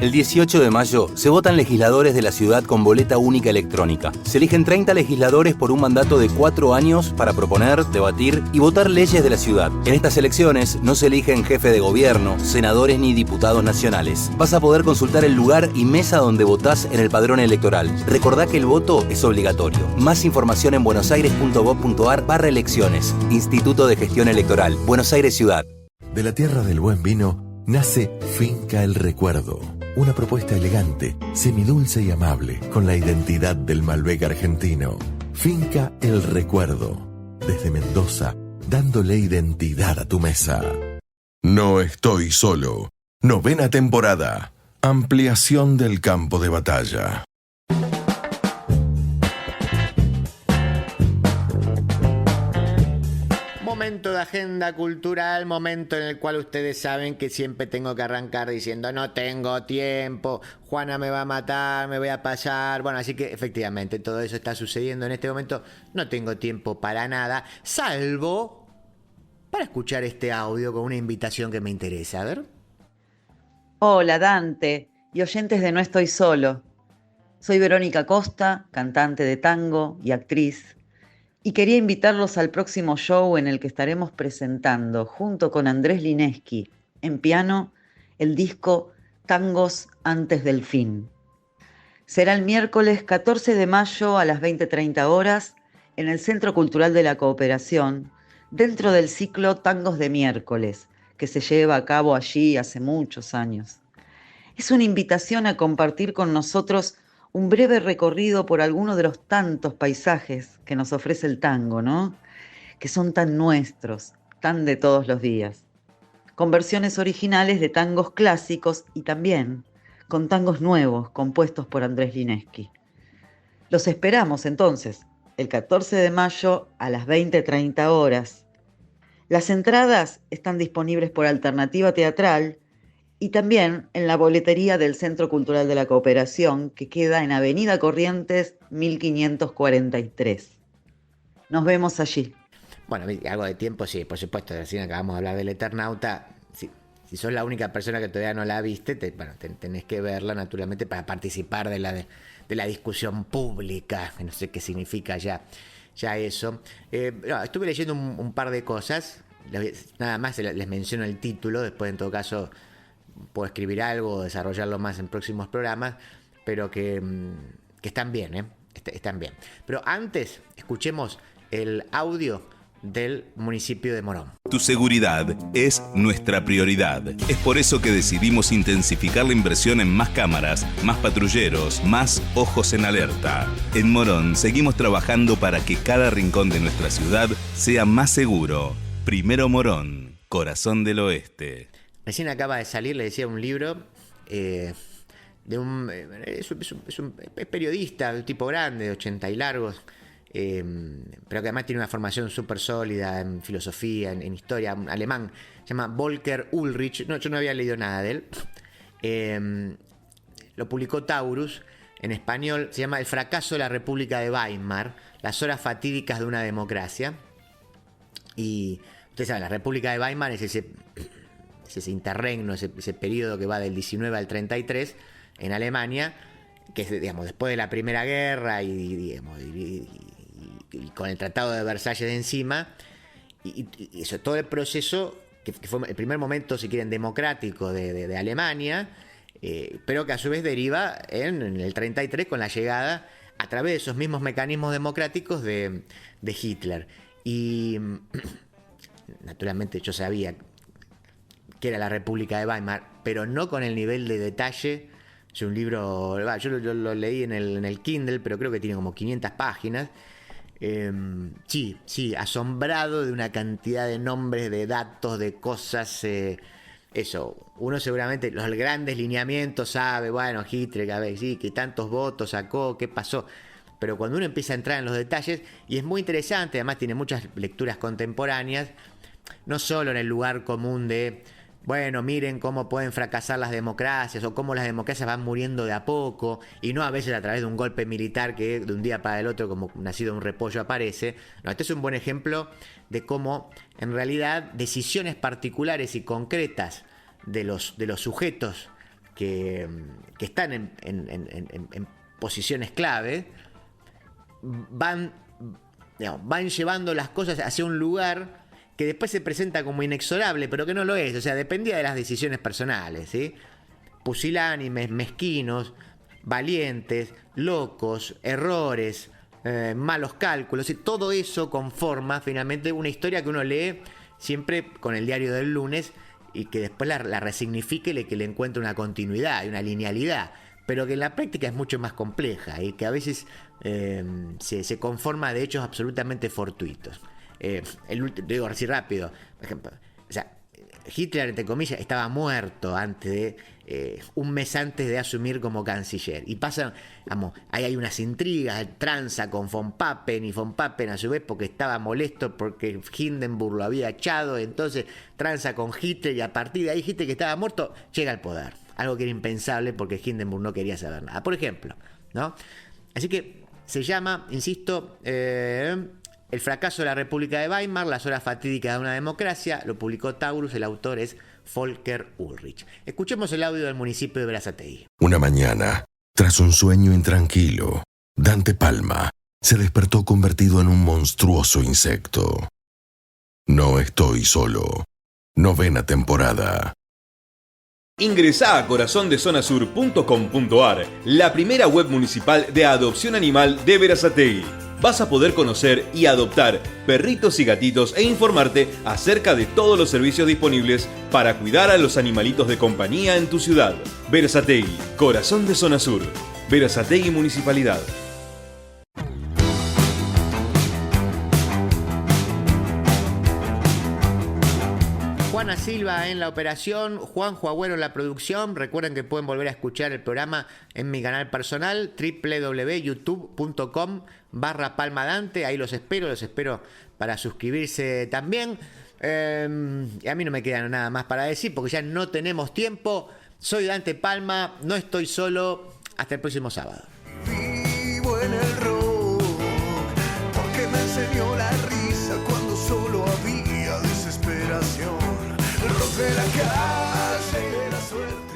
Speaker 7: El 18 de mayo se votan legisladores de la ciudad con boleta única electrónica. Se eligen 30 legisladores por un mandato de 4 años para proponer, debatir y votar leyes de la ciudad. En estas elecciones no se eligen jefe de gobierno, senadores ni diputados nacionales. Vas a poder consultar el lugar y mesa donde votás en el padrón electoral. Recordá que el voto es obligatorio. Más información en buenosaires.gov.ar/elecciones. Instituto de Gestión Electoral. Buenos Aires Ciudad.
Speaker 5: De la tierra del buen vino nace Finca El Recuerdo. Una propuesta elegante, semidulce y amable, con la identidad del Malbec argentino. Finca El Recuerdo. Desde Mendoza, dándole identidad a tu mesa. No estoy solo. 9ª temporada. Ampliación del campo de batalla.
Speaker 1: Momento de agenda cultural, momento en el cual ustedes saben que siempre tengo que arrancar diciendo no tengo tiempo, Juana me va a matar, me voy a pasar. Bueno, así que efectivamente todo eso está sucediendo en este momento. No tengo tiempo para nada, salvo para escuchar este audio con una invitación que me interesa. A ver.
Speaker 9: Hola Dante y oyentes de No Estoy Solo. Soy Verónica Costa, cantante de tango y actriz. Y quería invitarlos al próximo show en el que estaremos presentando, junto con Andrés Linesky, en piano, el disco Tangos antes del fin. Será el miércoles 14 de mayo a las 20:30 horas en el Centro Cultural de la Cooperación, dentro del ciclo Tangos de Miércoles, que se lleva a cabo allí hace muchos años. Es una invitación a compartir con nosotros un breve recorrido por alguno de los tantos paisajes que nos ofrece el tango, ¿no? Que son tan nuestros, tan de todos los días. Con versiones originales de tangos clásicos y también con tangos nuevos compuestos por Andrés Linesky. Los esperamos entonces, el 14 de mayo a las 20:30 horas. Las entradas están disponibles por Alternativa Teatral y también en la boletería del Centro Cultural de la Cooperación, que queda en Avenida Corrientes 1543. Nos vemos allí.
Speaker 1: Bueno, algo de tiempo, sí, por supuesto. Recién acabamos de hablar del Eternauta. Si sos la única persona que todavía no la viste, tenés que verla, naturalmente, para participar de la discusión pública, que no sé qué significa ya eso. Estuve leyendo un par de cosas. Nada más les menciono el título. Después, en todo caso, puedo escribir algo o desarrollarlo más en próximos programas, pero que están bien, están bien. Pero antes, escuchemos el audio del municipio de Morón.
Speaker 10: Tu seguridad es nuestra prioridad. Es por eso que decidimos intensificar la inversión en más cámaras, más patrulleros, más ojos en alerta. En Morón seguimos trabajando para que cada rincón de nuestra ciudad sea más seguro. Primero Morón, corazón del oeste.
Speaker 1: Recién acaba de salir, le decía, un libro de es periodista, un tipo grande, de 80 y largos, pero que además tiene una formación súper sólida en filosofía, en historia, un alemán, se llama Volker Ullrich. No, yo no había leído nada de él. Lo publicó Taurus, en español se llama El fracaso de la República de Weimar, las horas fatídicas de una democracia. Y ustedes saben, la República de Weimar es ese interregno, ese periodo que va del 19 al 33 en Alemania, que es, digamos, después de la Primera Guerra y con el Tratado de Versalles de encima, y eso, todo el proceso que fue el primer momento, si quieren, democrático de Alemania, pero que a su vez deriva en el 33 con la llegada, a través de esos mismos mecanismos democráticos, de Hitler. Y naturalmente yo sabía que era la República de Weimar, pero no con el nivel de detalle. Es un libro, yo lo leí en el Kindle, pero creo que tiene como 500 páginas. Sí, asombrado de una cantidad de nombres, de datos, de cosas. Eso, uno seguramente los grandes lineamientos sabe, bueno, Hitler, a ver, sí, que tantos votos sacó, qué pasó. Pero cuando uno empieza a entrar en los detalles, y es muy interesante, además tiene muchas lecturas contemporáneas, no solo en el lugar común de, bueno, miren cómo pueden fracasar las democracias o cómo las democracias van muriendo de a poco y no a veces a través de un golpe militar que de un día para el otro como nacido un repollo aparece. No, este es un buen ejemplo de cómo en realidad decisiones particulares y concretas de los sujetos que están en posiciones clave van llevando las cosas hacia un lugar que después se presenta como inexorable, pero que no lo es. O sea, dependía de las decisiones personales, ¿sí? Pusilánimes, mezquinos, valientes, locos, errores, malos cálculos, y todo eso conforma finalmente una historia que uno lee siempre con el diario del lunes y que después la resignifique y que le encuentre una continuidad y una linealidad, pero que en la práctica es mucho más compleja y que a veces se conforma de hechos absolutamente fortuitos. Digo así rápido, por ejemplo, o sea, Hitler, entre comillas, estaba muerto un mes antes de asumir como canciller. Y pasa, ahí hay unas intrigas, tranza con von Papen, y von Papen a su vez porque estaba molesto porque Hindenburg lo había echado, entonces tranza con Hitler y a partir de ahí Hitler, que estaba muerto, llega al poder. Algo que era impensable porque Hindenburg no quería saber nada, por ejemplo, ¿no? Así que se llama, insisto, El fracaso de la República de Weimar, las horas fatídicas de una democracia. Lo publicó Taurus, el autor es Volker Ullrich. Escuchemos el audio del municipio de Berazategui.
Speaker 5: Una mañana, tras un sueño intranquilo, Dante Palma se despertó convertido en un monstruoso insecto. No estoy solo. 9ª temporada.
Speaker 8: Ingresá a corazondezonasur.com.ar, la primera web municipal de adopción animal de Berazategui. Vas a poder conocer y adoptar perritos y gatitos e informarte acerca de todos los servicios disponibles para cuidar a los animalitos de compañía en tu ciudad. Berazategui, corazón de Zona Sur. Berazategui Municipalidad.
Speaker 1: Juana Silva en la operación, Juanjo Agüero en la producción. Recuerden que pueden volver a escuchar el programa en mi canal personal, www.youtube.com/palmadante. Ahí los espero para suscribirse también. Y a mí no me queda nada más para decir porque ya no tenemos tiempo. Soy Dante Palma, no estoy solo. Hasta el próximo sábado.
Speaker 11: Vivo en el rock porque me enseñó la risa cuando solo había desesperación. El rock de la calle y de la suerte.